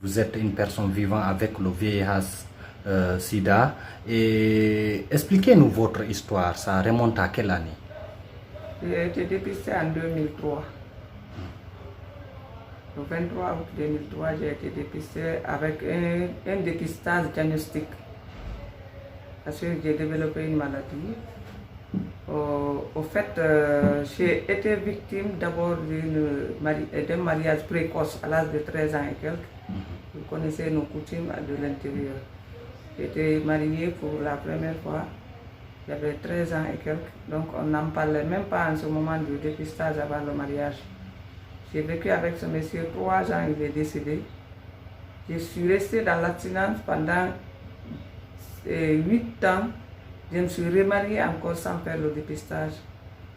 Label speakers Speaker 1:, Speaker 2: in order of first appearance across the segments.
Speaker 1: Vous êtes une personne vivant avec le VIH SIDA. Et expliquez-nous votre histoire. Ça remonte à quelle année?
Speaker 2: J'ai été dépistée en 2003. Le 23 août 2003, j'ai été dépistée avec un dépistage diagnostique. Parce que j'ai développé une maladie. Au fait, j'ai été victime d'abord d'un mariage précoce à l'âge de 13 ans et quelques. Vous connaissez nos coutumes de l'intérieur. J'étais mariée pour la première fois. J'avais 13 ans et quelques. Donc on n'en parlait même pas en ce moment du dépistage avant le mariage. J'ai vécu avec ce monsieur 3 ans, il est décédé. Je suis restée dans l'abstinence pendant 8 ans. Je me suis remariée encore sans faire le dépistage.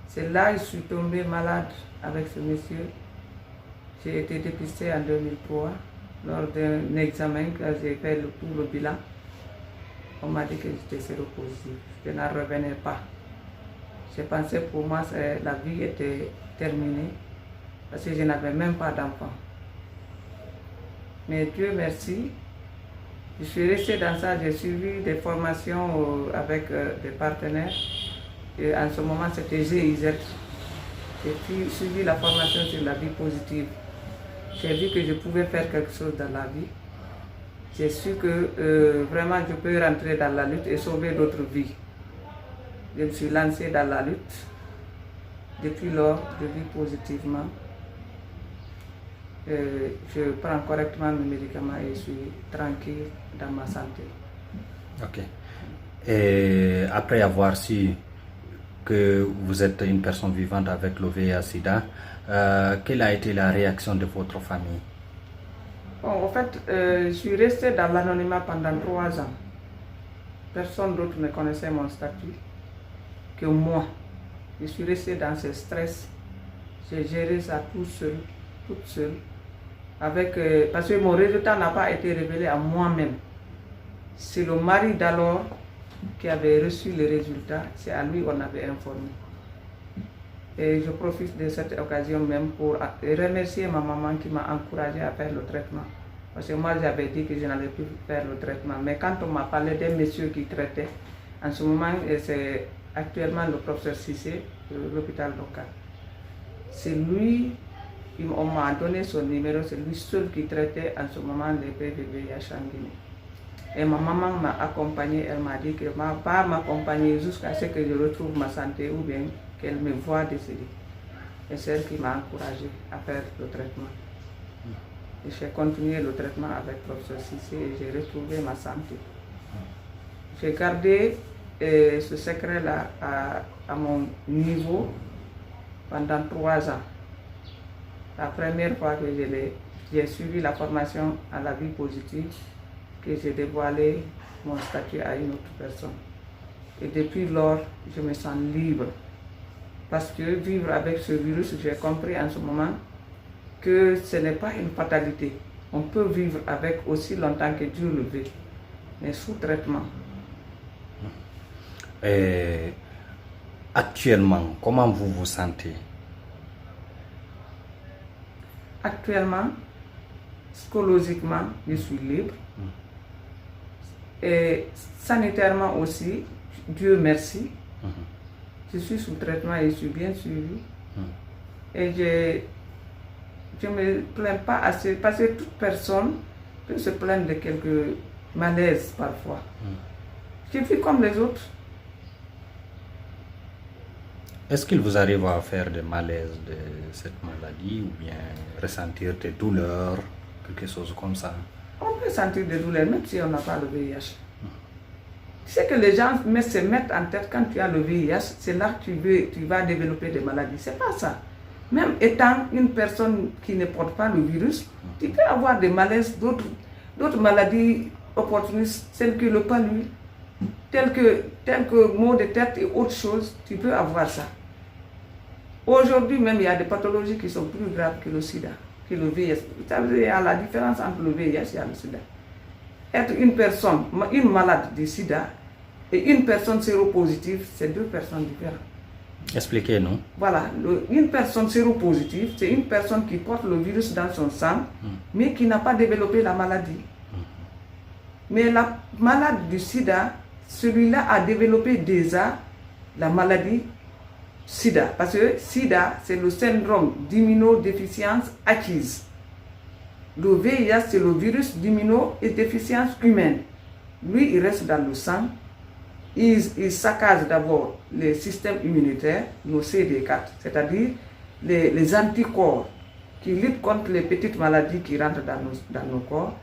Speaker 2: C'est là que je suis tombée malade avec ce monsieur. J'ai été dépistée en 2003 lors d'un examen que j'ai fait tout le bilan. On m'a dit que j'étais séropositive. Je n'en revenais pas. J'ai pensé pour moi que la vie était terminée parce que je n'avais même pas d'enfant. Mais Dieu merci, je suis restée dans ça, j'ai suivi des formations avec des partenaires. Et en ce moment, c'était GIZ. J'ai suivi la formation sur la vie positive. J'ai vu que je pouvais faire quelque chose dans la vie. J'ai su que vraiment je peux rentrer dans la lutte et sauver d'autres vies. Je me suis lancée dans la lutte. Depuis lors, je vis positivement. Je prends correctement mes médicaments et je suis tranquille dans ma santé.
Speaker 1: Ok. Et après avoir su que vous êtes une personne vivante avec le VIH-Sida, quelle a été la réaction de votre famille?
Speaker 2: Bon, en fait, je suis restée dans l'anonymat pendant 3 ans. Personne d'autre ne connaissait mon statut que moi. Je suis restée dans ce stress. J'ai géré ça toute seule. Parce que mon résultat n'a pas été révélé à moi-même. C'est le mari d'alors qui avait reçu les résultats. C'est à lui qu'on avait informé. Et je profite de cette occasion même pour remercier ma maman qui m'a encouragé à faire le traitement. Parce que moi j'avais dit que je n'allais plus faire le traitement. Mais quand on m'a parlé d'un monsieur qui traitait, en ce moment c'est actuellement le professeur Cissé de l'hôpital local. C'est lui, on m'a donné son numéro, c'est lui seul qui traitait en ce moment les PVVIH en Guinée. Et ma maman m'a accompagnée, elle m'a dit qu'elle ne va pas m'accompagner jusqu'à ce que je retrouve ma santé ou bien qu'elle me voit décéder. Et c'est elle qui m'a encouragée à faire le traitement. Et j'ai continué le traitement avec le professeur Cissé et j'ai retrouvé ma santé. J'ai gardé ce secret-là à mon niveau pendant 3 ans. La première fois que j'ai suivi la formation à la vie positive, que j'ai dévoilé mon statut à une autre personne. Et depuis lors, je me sens libre. Parce que vivre avec ce virus, j'ai compris en ce moment que ce n'est pas une fatalité. On peut vivre avec aussi longtemps que Dieu le veut, mais sous traitement.
Speaker 1: Et actuellement, comment vous vous sentez?
Speaker 2: Actuellement, psychologiquement, je suis libre. Et sanitairement aussi, Dieu merci. Je suis sous traitement et je suis bien suivi. Et je ne me plains pas assez, parce que toute personne peut se plaindre de quelques malaises parfois. Je vis comme les autres.
Speaker 1: Est-ce qu'il vous arrive à faire des malaises de cette maladie ou bien ressentir des douleurs, quelque chose comme ça?
Speaker 2: On peut sentir des douleurs même si on n'a pas le VIH. C'est que les gens se mettent en tête quand tu as le VIH, c'est là que tu vas développer des maladies. C'est pas ça. Même étant une personne qui ne porte pas le virus, tu peux avoir des malaises, d'autres maladies opportunistes, telles que le palud, telles que maux de tête et autres choses, tu peux avoir ça. Aujourd'hui même, il y a des pathologies qui sont plus graves que le sida, que le VIH. Il y a la différence entre le VIH et le sida. Être une personne, une malade du sida et une personne séropositive, c'est 2 personnes différentes.
Speaker 1: Expliquez-nous.
Speaker 2: Voilà, une personne séropositive, c'est une personne qui porte le virus dans son sang, mais qui n'a pas développé la maladie. Mais la malade du sida, celui-là a développé déjà la maladie sida. Parce que sida, c'est le syndrome d'immunodéficience acquise. Le VIH, c'est le virus d'immunodéficience humaine. Lui, il reste dans le sang. Il saccage d'abord les systèmes immunitaires, nos CD4, c'est-à-dire les anticorps qui luttent contre les petites maladies qui rentrent dans nos corps.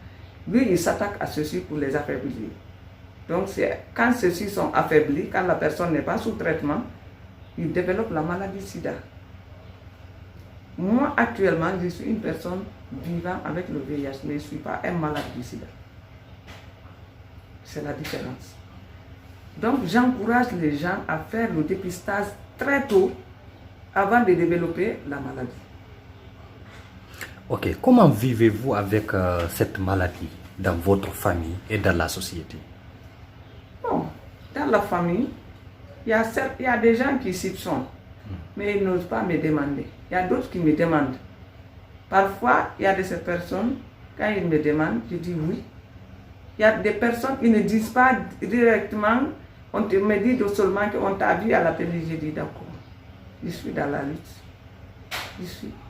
Speaker 2: Lui, il s'attaque à ceux-ci pour les affaiblir. Donc, quand ceux-ci sont affaiblis, quand la personne n'est pas sous traitement, il développe la maladie sida. Moi, actuellement, je suis une personne vivant avec le VIH, mais je ne suis pas un malade du sida. C'est la différence. Donc, j'encourage les gens à faire le dépistage très tôt avant de développer la maladie.
Speaker 1: Ok, comment vivez-vous avec cette maladie dans votre famille et dans la société?
Speaker 2: Bon, dans la famille, il y a des gens qui s'y sont, mais ils n'osent pas me demander. Il y a d'autres qui me demandent. Parfois, il y a de ces personnes, quand ils me demandent, je dis oui. Il y a des personnes qui ne disent pas directement, on me dit seulement qu'on t'a vu à la télé, je dis d'accord, je suis dans la lutte.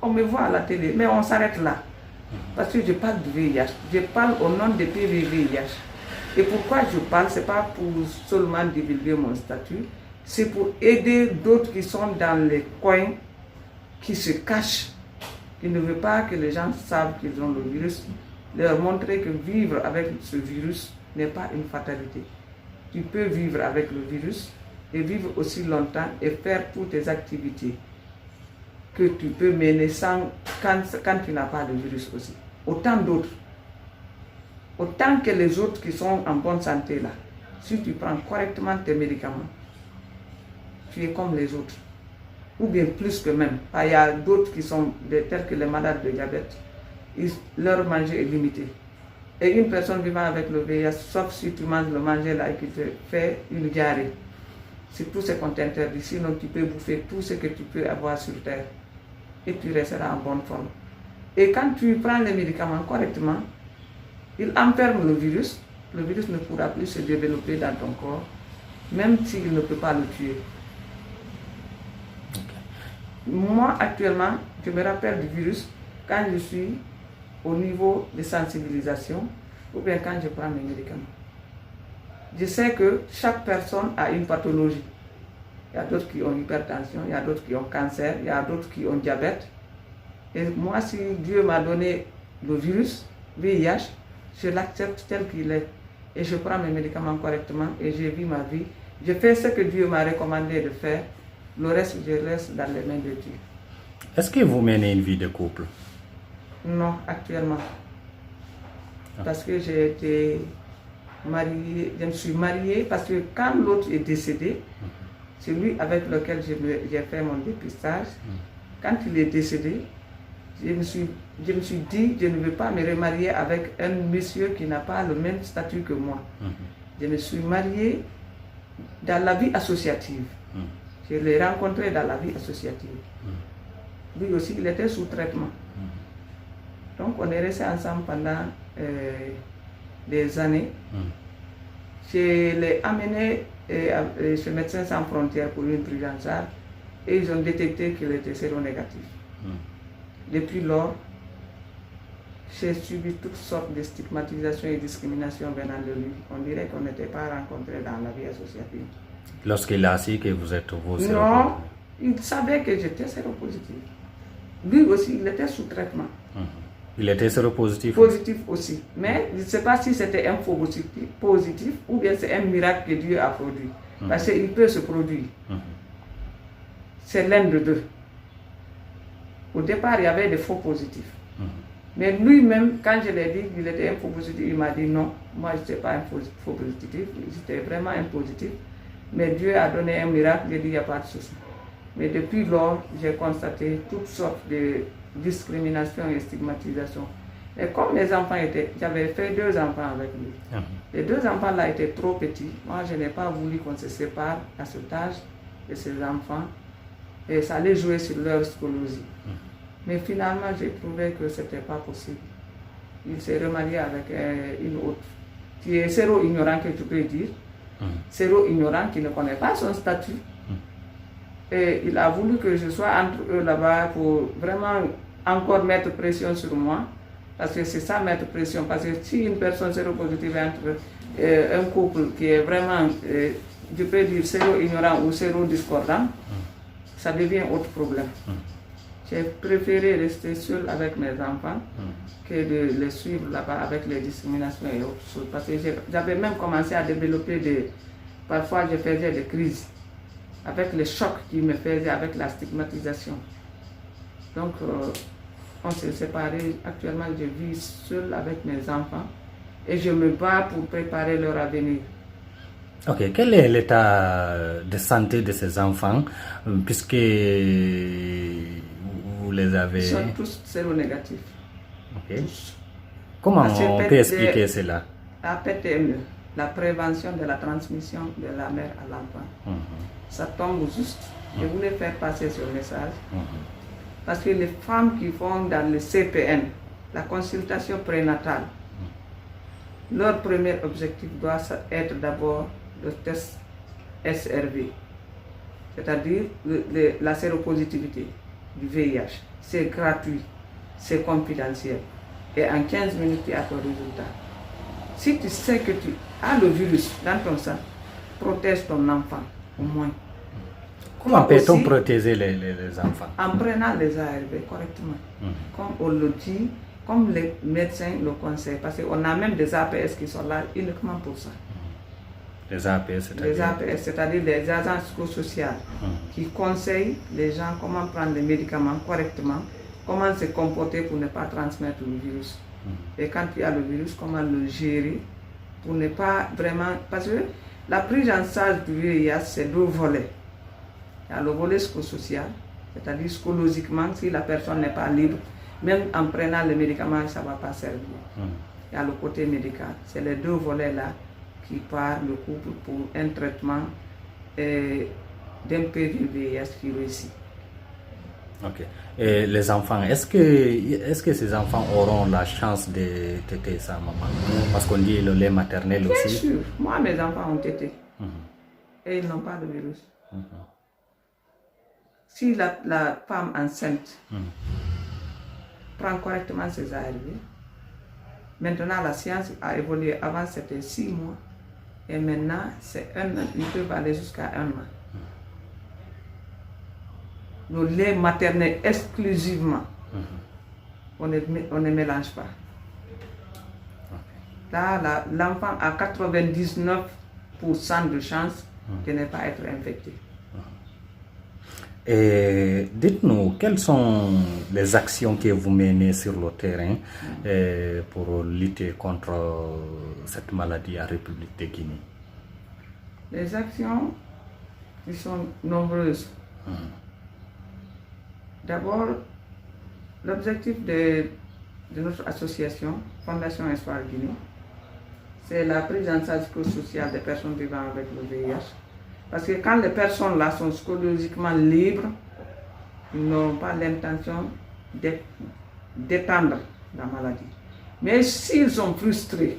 Speaker 2: On me voit à la télé, mais on s'arrête là. Parce que je parle du VIH, je parle au nom de PV-VIH. Et pourquoi je parle, ce n'est pas pour seulement divulguer mon statut, c'est pour aider d'autres qui sont dans les coins, qui se cachent, qui ne veulent pas que les gens savent qu'ils ont le virus, leur montrer que vivre avec ce virus n'est pas une fatalité. Tu peux vivre avec le virus et vivre aussi longtemps et faire toutes tes activités que tu peux mener quand tu n'as pas de virus aussi. Autant d'autres. Autant que les autres qui sont en bonne santé là. Si tu prends correctement tes médicaments, tu es comme les autres. Ou bien plus que même. Il y a d'autres qui sont tels que les malades de diabète. Leur manger est limité. Et une personne vivant avec le VIH, sauf si tu manges le manger là et qui te fait une diarrhée, c'est tout ce qu'on t'interdit. Sinon, tu peux bouffer tout ce que tu peux avoir sur terre et tu resteras en bonne forme. Et quand tu prends les médicaments correctement, il enferme le virus ne pourra plus se développer dans ton corps, même s'il ne peut pas le tuer. Moi, actuellement, je me rappelle du virus quand je suis au niveau de sensibilisation ou bien quand je prends mes médicaments. Je sais que chaque personne a une pathologie. Il y a d'autres qui ont hypertension, il y a d'autres qui ont cancer, il y a d'autres qui ont diabète. Et moi, si Dieu m'a donné le virus, VIH, je l'accepte tel qu'il est. Et je prends mes médicaments correctement et je vis ma vie. Je fais ce que Dieu m'a recommandé de faire. Le reste, je laisse dans les mains de Dieu.
Speaker 1: Est-ce que vous menez une vie de couple?
Speaker 2: Non, actuellement. Parce que j'ai été mariée, je me suis mariée parce que quand l'autre est décédé, c'est lui avec lequel j'ai fait mon dépistage. Quand il est décédé, je me suis dit, je ne veux pas me remarier avec un monsieur qui n'a pas le même statut que moi. Je me suis mariée dans la vie associative. Je l'ai rencontré dans la vie associative. Lui aussi, il était sous traitement. Donc, on est restés ensemble pendant des années. Je l'ai amené chez Médecins Sans Frontières pour une prise en charge et ils ont détecté qu'il était séronégatif. Depuis lors, j'ai subi toutes sortes de stigmatisation et discrimination venant de lui. On dirait qu'on n'était pas rencontrés dans la vie associative.
Speaker 1: Lorsqu'il a su que vous êtes vous séropositif?
Speaker 2: Non, il savait que j'étais séropositif. Lui aussi, il était sous traitement.
Speaker 1: Il était séropositif?
Speaker 2: Positif aussi. Mais je ne sais pas si c'était un faux positif ou bien c'est un miracle que Dieu a produit. Parce qu'il peut se produire. C'est l'un de deux. Au départ, il y avait des faux positifs. Mais lui-même, quand je l'ai dit qu'il était un faux positif, il m'a dit non, moi je n'étais pas un faux positif, j'étais vraiment un positif. Mais Dieu a donné un miracle, j'ai dit il n'y a pas de souci. Mais depuis lors, j'ai constaté toutes sortes de discrimination et stigmatisation. Et comme mes enfants j'avais fait 2 enfants avec lui. Les 2 enfants-là étaient trop petits. Moi, je n'ai pas voulu qu'on se sépare à cet âge de ces enfants. et ça allait jouer sur leur scoliose. Mais finalement, j'ai trouvé que ce n'était pas possible. Il s'est remarié avec une autre qui est séro-ignorant, que tu peux dire. Séro-ignorant, qui ne connaît pas son statut. Et il a voulu que je sois entre eux là-bas pour vraiment encore mettre pression sur moi. Parce que c'est ça, mettre pression. Parce que si une personne séropositive est entre un couple qui est vraiment, je peux dire, séro-ignorant ou séro-discordant, ça devient autre problème. J'ai préféré rester seul avec mes enfants que de les suivre là-bas avec les discriminations et autres choses. Parce que j'avais même commencé à développer parfois je faisais des crises avec les chocs qu'ils me faisaient, avec la stigmatisation. Donc on s'est séparés. Actuellement, je vis seul avec mes enfants et je me bats pour préparer leur avenir.
Speaker 1: Ok, quel est l'état de santé de ces enfants, puisque vous les avez...
Speaker 2: Ils sont tous séronégatifs.
Speaker 1: Ok. Comment on peut expliquer cela?
Speaker 2: La PTME, la prévention de la transmission de la mère à l'enfant. Ça tombe juste. Je voulais faire passer ce message. Parce que les femmes qui font dans le CPN, la consultation prénatale, leur premier objectif doit être d'abord le test SRV, c'est-à-dire la séropositivité du VIH. C'est gratuit, c'est confidentiel. Et en 15 minutes, tu as ton résultat. Si tu sais que tu as le virus dans ton sang, protège ton enfant, au moins.
Speaker 1: Comment peut-on protéger les enfants?
Speaker 2: En prenant les ARV correctement. Comme on le dit, comme les médecins le conseillent. Parce qu'on a même des APS qui sont là uniquement pour ça.
Speaker 1: Les APS, c'est-à-dire?
Speaker 2: Les APS, c'est-à-dire les agents psychosociaux qui conseillent les gens comment prendre les médicaments correctement, comment se comporter pour ne pas transmettre le virus. Et quand il y a le virus, comment le gérer pour ne pas vraiment... Parce que la prise en charge du VIH, c'est deux volets. Il y a le volet psychosocial, c'est-à-dire psychologiquement, si la personne n'est pas libre, même en prenant les médicaments, ça ne va pas servir. Il y a le côté médical. C'est les deux volets-là qui partent le couple pour un traitement d'un PV VIH qui réussit.
Speaker 1: Ok. Et les enfants, est-ce que ces enfants auront la chance de téter sa maman? Parce qu'on dit le lait maternel aussi.
Speaker 2: Bien sûr. Moi, mes enfants ont tété. Et ils n'ont pas de virus. Si la femme enceinte prend correctement ses ARV, maintenant la science a évolué. Avant c'était 6 mois et maintenant c'est 1 an. Ils peuvent aller jusqu'à 1 an. Le lait maternel exclusivement, on ne mélange pas. Là, l'enfant a 99% de chance de ne pas être infecté.
Speaker 1: Et dites-nous, quelles sont les actions que vous menez sur le terrain pour lutter contre cette maladie en République de Guinée?
Speaker 2: Les actions, qui sont nombreuses. D'abord, l'objectif de notre association, Fondation Espoir Guinée, c'est la prise en charge psychosociale des personnes vivant avec le VIH. Parce que quand les personnes là sont psychologiquement libres, ils n'auront pas l'intention d'étendre la maladie. Mais s'ils sont frustrés,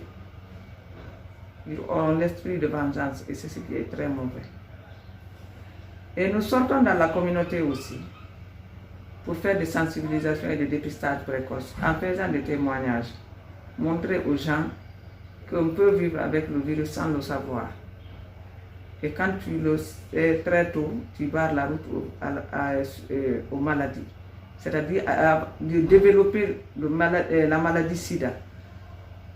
Speaker 2: ils auront l'esprit de vengeance et c'est ce qui est très mauvais. Et nous sortons dans la communauté aussi pour faire des sensibilisations et des dépistages précoces en faisant des témoignages, montrer aux gens qu'on peut vivre avec le virus sans le savoir. Et quand tu le sais très tôt, tu barres la route aux maladies. C'est-à-dire de développer la maladie SIDA.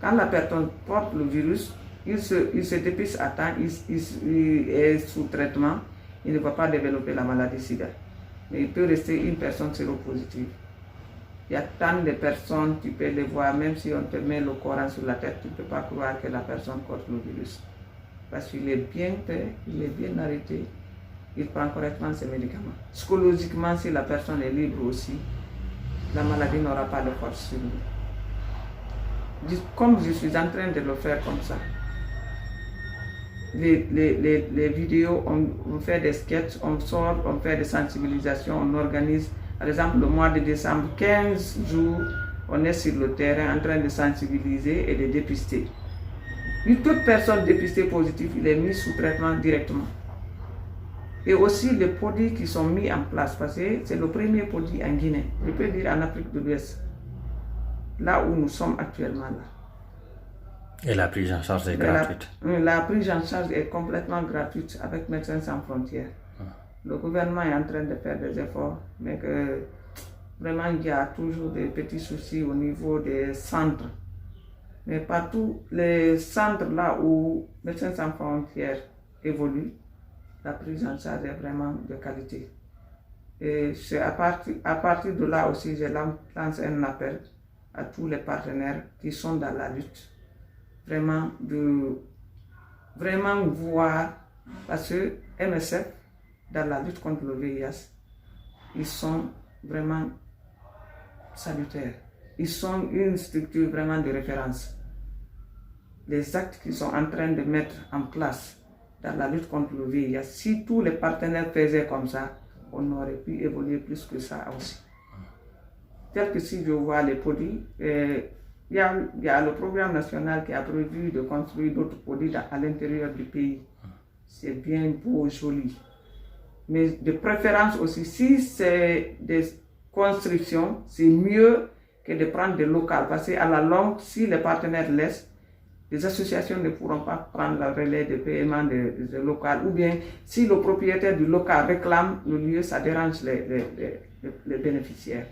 Speaker 2: Quand la personne porte le virus, il se dépiste à temps, il est sous traitement, il ne va pas développer la maladie SIDA. Mais il peut rester une personne séropositive. Il y a tant de personnes, tu peux les voir, même si on te met le Coran sur la tête, tu ne peux pas croire que la personne porte le virus. Parce qu'il est bien fait, il est bien arrêté, il prend correctement ses médicaments. Psychologiquement, si la personne est libre aussi, la maladie n'aura pas de force sur lui. Comme je suis en train de le faire comme ça, les vidéos, on fait des sketchs, on sort, on fait des sensibilisations, on organise. Par exemple, le mois de décembre, 15 jours, on est sur le terrain en train de sensibiliser et de dépister. Toute personne dépistée positive, il est mis sous traitement directement. Et aussi les produits qui sont mis en place, parce que c'est le premier produit en Guinée, je peux dire en Afrique de l'Ouest, là où nous sommes actuellement là.
Speaker 1: Et la prise en charge est gratuite?
Speaker 2: La prise en charge est complètement gratuite avec Médecins Sans Frontières. Le gouvernement est en train de faire des efforts, mais que vraiment il y a toujours des petits soucis au niveau des centres. Mais partout, les centres là où Médecins Sans Frontières évolue, la prise en charge est vraiment de qualité. Et c'est à partir de là aussi, je lance un appel à tous les partenaires qui sont dans la lutte. Vraiment voir, parce que MSF, dans la lutte contre le VIH, ils sont vraiment salutaires. Ils sont une structure vraiment de référence. Les actes qu'ils sont en train de mettre en place dans la lutte contre le VIH, si tous les partenaires faisaient comme ça, on aurait pu évoluer plus que ça aussi. Tel que si je vois les produits, il y a le programme national qui a prévu de construire d'autres produits à l'intérieur du pays. C'est bien beau, joli. Mais de préférence aussi, si c'est des constructions, c'est mieux que de prendre des locales. Parce qu'à la longue, si les partenaires laissent, les associations ne pourront pas prendre le relais de paiement de local. Ou bien, si le propriétaire du local réclame le lieu, ça dérange les bénéficiaires.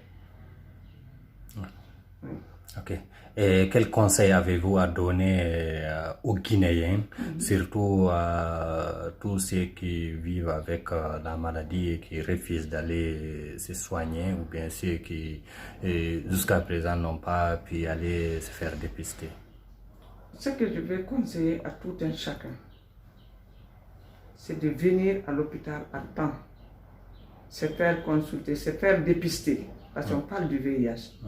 Speaker 1: Oui. Ok. Et quel conseil avez-vous à donner aux Guinéens, surtout à tous ceux qui vivent avec la maladie et qui refusent d'aller se soigner, ou bien ceux qui jusqu'à présent n'ont pas pu aller se faire dépister?
Speaker 2: Ce que je vais conseiller à tout un chacun, c'est de venir à l'hôpital à temps, se faire consulter, se faire dépister, parce qu'on parle du VIH.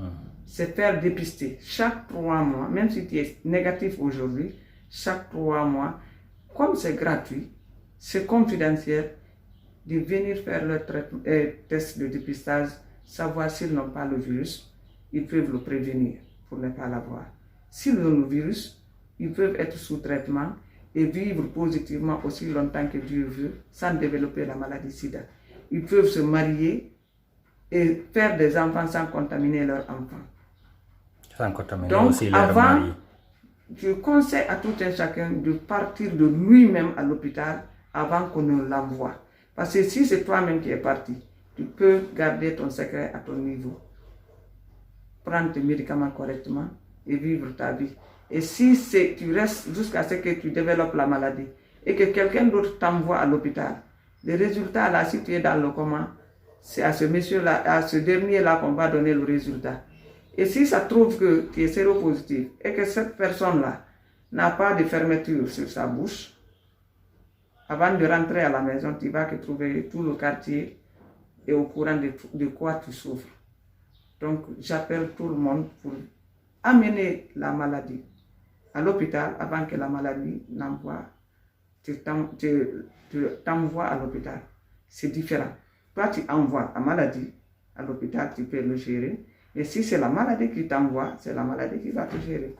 Speaker 2: Se faire dépister chaque 3 mois, même si tu es négatif aujourd'hui, chaque 3 mois, comme c'est gratuit, c'est confidentiel, de venir faire leur test de dépistage, savoir s'ils n'ont pas le virus, ils peuvent le prévenir pour ne pas l'avoir. S'ils ont le virus, ils peuvent être sous traitement et vivre positivement aussi longtemps que Dieu veut, sans développer la maladie SIDA. Ils peuvent se marier et faire des enfants sans contaminer leurs enfants.
Speaker 1: Sans contaminer
Speaker 2: donc,
Speaker 1: aussi leurs maris.
Speaker 2: Je conseille à tout un chacun de partir de lui-même à l'hôpital avant qu'on ne l'envoie. Parce que si c'est toi-même qui es parti, tu peux garder ton secret à ton niveau. Prendre tes médicaments correctement et vivre ta vie. Et si tu restes jusqu'à ce que tu développes la maladie et que quelqu'un d'autre t'envoie à l'hôpital, les résultats là, si tu es dans le coma, c'est à ce monsieur-là, à ce dernier-là qu'on va donner le résultat. Et si ça trouve que tu es séropositif et que cette personne-là n'a pas de fermeture sur sa bouche, avant de rentrer à la maison, tu vas trouver tout le quartier et au courant de quoi tu souffres. Donc, j'appelle tout le monde pour amener la maladie à l'hôpital avant que la maladie t'envoie à l'hôpital. C'est différent. Toi, tu envoies la maladie à l'hôpital, tu peux le gérer. Et si c'est la maladie qui t'envoie, c'est la maladie qui va te gérer.